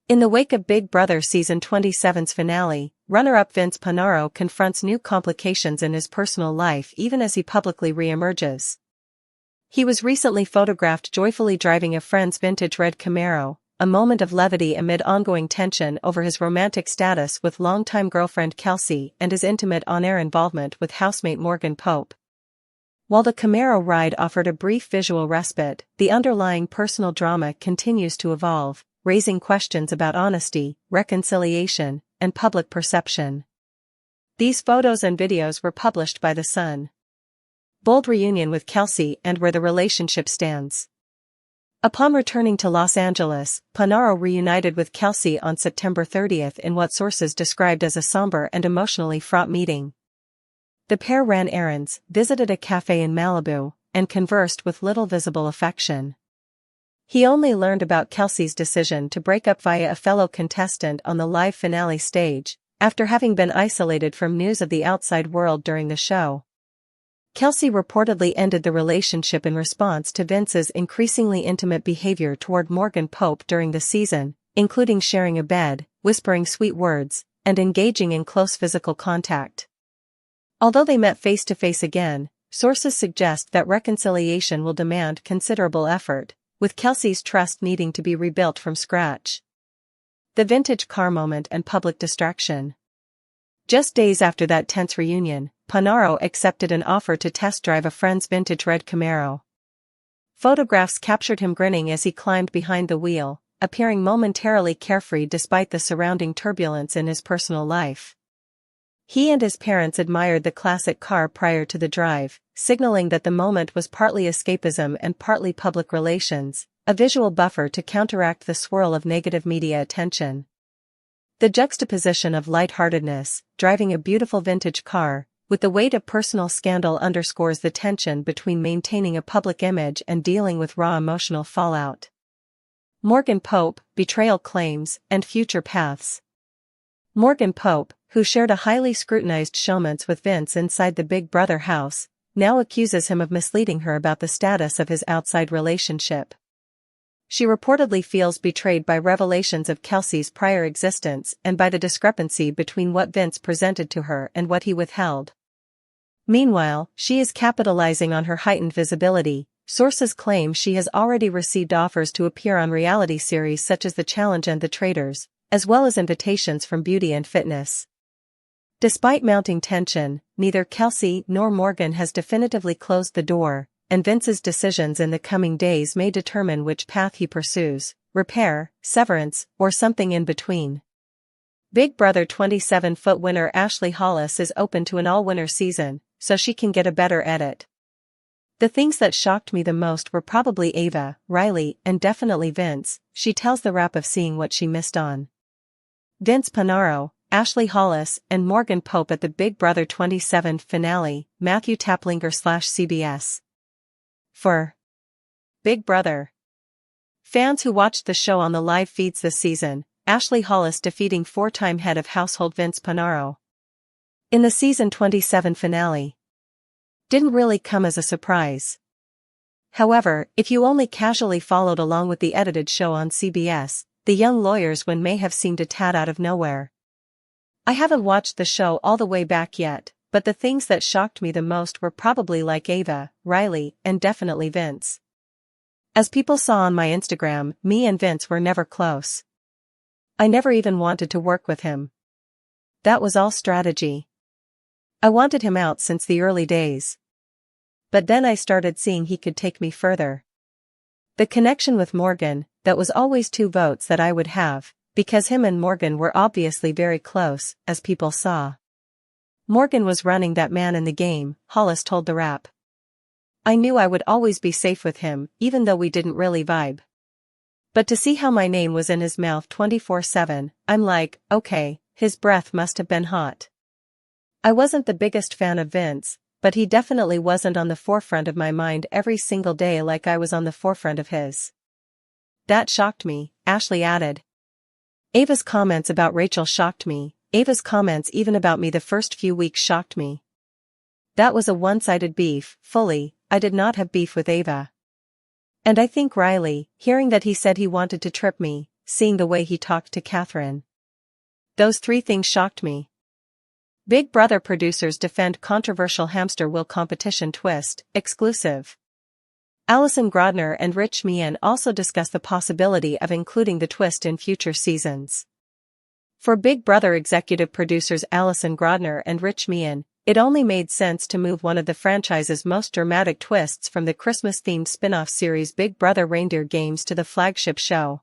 In the wake of Big Brother Season 27's finale, runner-up Vince Panaro confronts new complications in his personal life even as he publicly re-emerges. He was recently photographed joyfully driving a friend's vintage red Camaro, a moment of levity amid ongoing tension over his romantic status with longtime girlfriend Kelley and his intimate on-air involvement with housemate Morgan Pope. While the Camaro ride offered a brief visual respite, the underlying personal drama continues to evolve, raising questions about honesty, reconciliation, and public perception. These photos and videos were published by The Sun. Bold reunion with Kelley and where the relationship stands. Upon returning to Los Angeles, Panaro reunited with Kelley on September 30th in what sources described as a somber and emotionally fraught meeting. The pair ran errands, visited a cafe in Malibu, and conversed with little visible affection. He only learned about Kelley's decision to break up via a fellow contestant on the live finale stage, after having been isolated from news of the outside world during the show. Kelley reportedly ended the relationship in response to Vince's increasingly intimate behavior toward Morgan Pope during the season, including sharing a bed, whispering sweet words, and engaging in close physical contact. Although they met face-to-face again, sources suggest that reconciliation will demand considerable effort, with Kelley's trust needing to be rebuilt from scratch. The vintage car moment and public distraction. Just days after that tense reunion, Panaro accepted an offer to test drive a friend's vintage red Camaro. Photographs captured him grinning as he climbed behind the wheel, appearing momentarily carefree despite the surrounding turbulence in his personal life. He and his parents admired the classic car prior to the drive, signaling that the moment was partly escapism and partly public relations, a visual buffer to counteract the swirl of negative media attention. The juxtaposition of lightheartedness, driving a beautiful vintage car, with the weight of personal scandal underscores the tension between maintaining a public image and dealing with raw emotional fallout. Morgan Pope, betrayal claims, and future paths. Morgan Pope, who shared a highly scrutinized showmance with Vince inside the Big Brother house, now accuses him of misleading her about the status of his outside relationship. She reportedly feels betrayed by revelations of Kelley's prior existence and by the discrepancy between what Vince presented to her and what he withheld. Meanwhile, she is capitalizing on her heightened visibility. Sources claim she has already received offers to appear on reality series such as The Challenge and The Traitors, as well as invitations from Beauty and Fitness. Despite mounting tension, neither Kelley nor Morgan has definitively closed the door, and Vince's decisions in the coming days may determine which path he pursues: repair, severance, or something in between. Big Brother 27-foot winner Ashley Hollis is open to an all-winner season, so she can get a better edit. The things that shocked me the most were probably Ava, Riley, and definitely Vince, she tells the Wrap of seeing what she missed on. Vince Panaro, Ashley Hollis, and Morgan Pope at the Big Brother 27 finale, Matthew Taplinger/CBS. For Big Brother fans who watched the show on the live feeds this season, Ashley Hollis defeating four-time head of household Vince Panaro in the season 27 finale didn't really come as a surprise. However, if you only casually followed along with the edited show on CBS, the young lawyer's win may have seemed a tad out of nowhere. I haven't watched the show all the way back yet, but the things that shocked me the most were probably like Ava, Riley, and definitely Vince. As people saw on my Instagram, me and Vince were never close. I never even wanted to work with him. That was all strategy. I wanted him out since the early days. But then I started seeing he could take me further. The connection with Morgan, that was always two votes that I would have, because him and Morgan were obviously very close, as people saw. Morgan was running that man in the game, Hollis told the Wrap. I knew I would always be safe with him, even though we didn't really vibe. But to see how my name was in his mouth 24/7, I'm like, okay, his breath must have been hot. I wasn't the biggest fan of Vince, but he definitely wasn't on the forefront of my mind every single day like I was on the forefront of his. That shocked me, Ashley added. Ava's comments about Rachel shocked me. Ava's comments even about me the first few weeks shocked me. That was a one-sided beef, fully. I did not have beef with Ava. And I think Riley, hearing that he said he wanted to trip me, seeing the way he talked to Catherine. Those 3 things shocked me. Big Brother producers defend controversial hamster wheel competition twist, exclusive. Alison Grodner and Rich Meehan also discuss the possibility of including the twist in future seasons. For Big Brother executive producers Alison Grodner and Rich Meehan, it only made sense to move one of the franchise's most dramatic twists from the Christmas-themed spin-off series Big Brother Reindeer Games to the flagship show.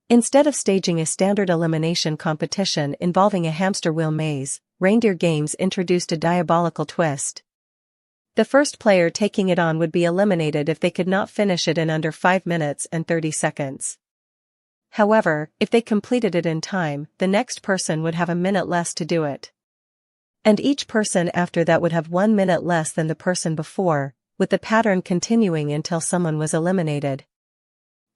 Instead of staging a standard elimination competition involving a hamster wheel maze, Reindeer Games introduced a diabolical twist. The first player taking it on would be eliminated if they could not finish it in under 5 minutes and 30 seconds. However, if they completed it in time, the next person would have a minute less to do it. And each person after that would have 1 minute less than the person before, with the pattern continuing until someone was eliminated.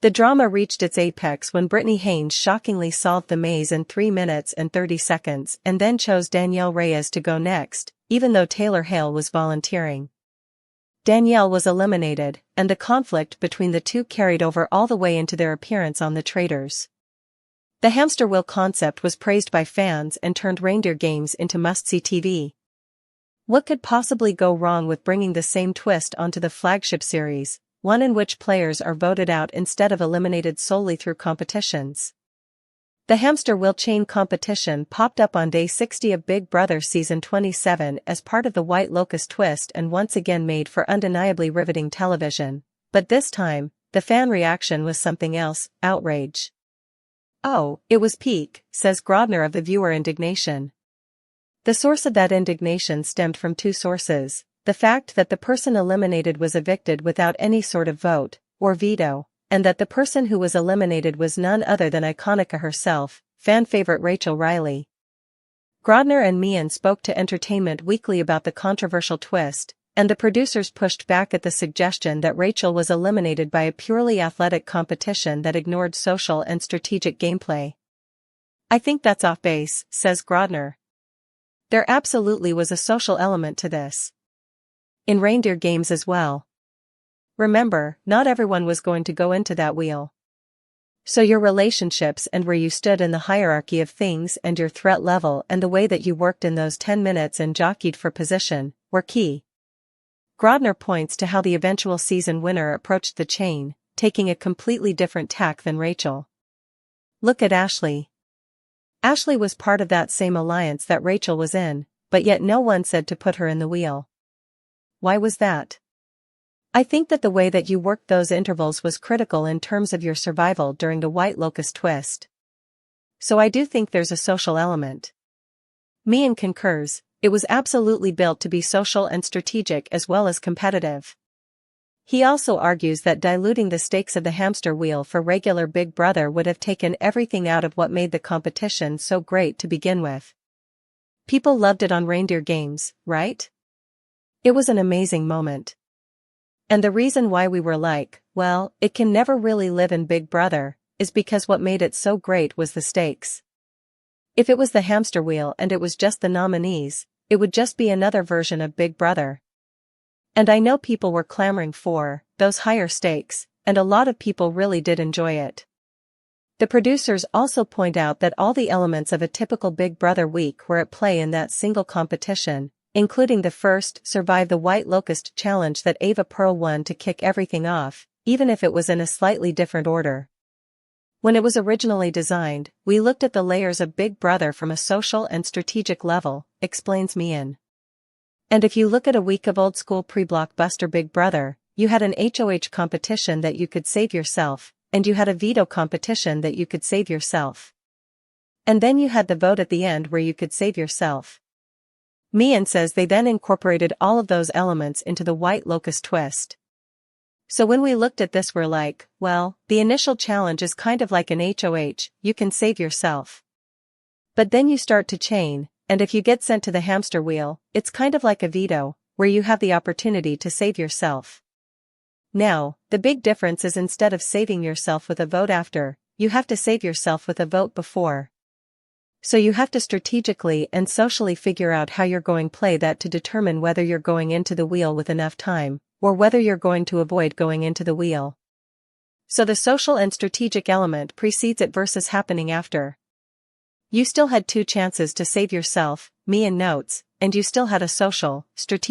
The drama reached its apex when Brittany Haynes shockingly solved the maze in 3 minutes and 30 seconds and then chose Danielle Reyes to go next, even though Taylor Hale was volunteering. Danielle was eliminated, and the conflict between the two carried over all the way into their appearance on The Traitors. The hamster wheel concept was praised by fans and turned Reindeer Games into must-see TV. What could possibly go wrong with bringing the same twist onto the flagship series, one in which players are voted out instead of eliminated solely through competitions? The hamster wheel chain competition popped up on day 60 of Big Brother season 27 as part of the White Locust twist and once again made for undeniably riveting television, but this time, the fan reaction was something else: outrage. "Oh, it was peak," says Grodner of the viewer indignation. The source of that indignation stemmed from 2 sources: the fact that the person eliminated was evicted without any sort of vote, or veto, and that the person who was eliminated was none other than Iconica herself, fan favorite Rachel Riley. Grodner and Meehan spoke to Entertainment Weekly about the controversial twist, and the producers pushed back at the suggestion that Rachel was eliminated by a purely athletic competition that ignored social and strategic gameplay. "I think that's off base," says Grodner. "There absolutely was a social element to this. In Reindeer Games as well. Remember, not everyone was going to go into that wheel. So your relationships and where you stood in the hierarchy of things and your threat level and the way that you worked in those 10 minutes and jockeyed for position were key." Grodner points to how the eventual season winner approached the chain, taking a completely different tack than Rachel. "Look at Ashley. Ashley was part of that same alliance that Rachel was in, but yet no one said to put her in the wheel. Why was that? I think that the way that you worked those intervals was critical in terms of your survival during the White Locust twist. So I do think there's a social element." Meehan concurs. "It was absolutely built to be social and strategic as well as competitive." He also argues that diluting the stakes of the hamster wheel for regular Big Brother would have taken everything out of what made the competition so great to begin with. "People loved it on Reindeer Games, right? It was an amazing moment. And the reason why we were like, well, it can never really live in Big Brother, is because what made it so great was the stakes. If it was the hamster wheel and it was just the nominees, it would just be another version of Big Brother. And I know people were clamoring for those higher stakes, and a lot of people really did enjoy it." The producers also point out that all the elements of a typical Big Brother week were at play in that single competition, including the first Survive the White Locust challenge that Ava Pearl won to kick everything off, even if it was in a slightly different order. "When it was originally designed, we looked at the layers of Big Brother from a social and strategic level," explains Meehan. "And if you look at a week of old-school pre-blockbuster Big Brother, you had an HOH competition that you could save yourself, and you had a veto competition that you could save yourself. And then you had the vote at the end where you could save yourself." Meehan says they then incorporated all of those elements into the White Locust twist. "So when we looked at this we're like, well, the initial challenge is kind of like an HOH, you can save yourself. But then you start to chain, and if you get sent to the hamster wheel, it's kind of like a veto, where you have the opportunity to save yourself. Now, the big difference is instead of saving yourself with a vote after, you have to save yourself with a vote before. So you have to strategically and socially figure out how you're going to play that to determine whether you're going into the wheel with enough time, or whether you're going to avoid going into the wheel. So the social and strategic element precedes it versus happening after. You still had 2 chances to save yourself, me and notes, and you still had a social, strategic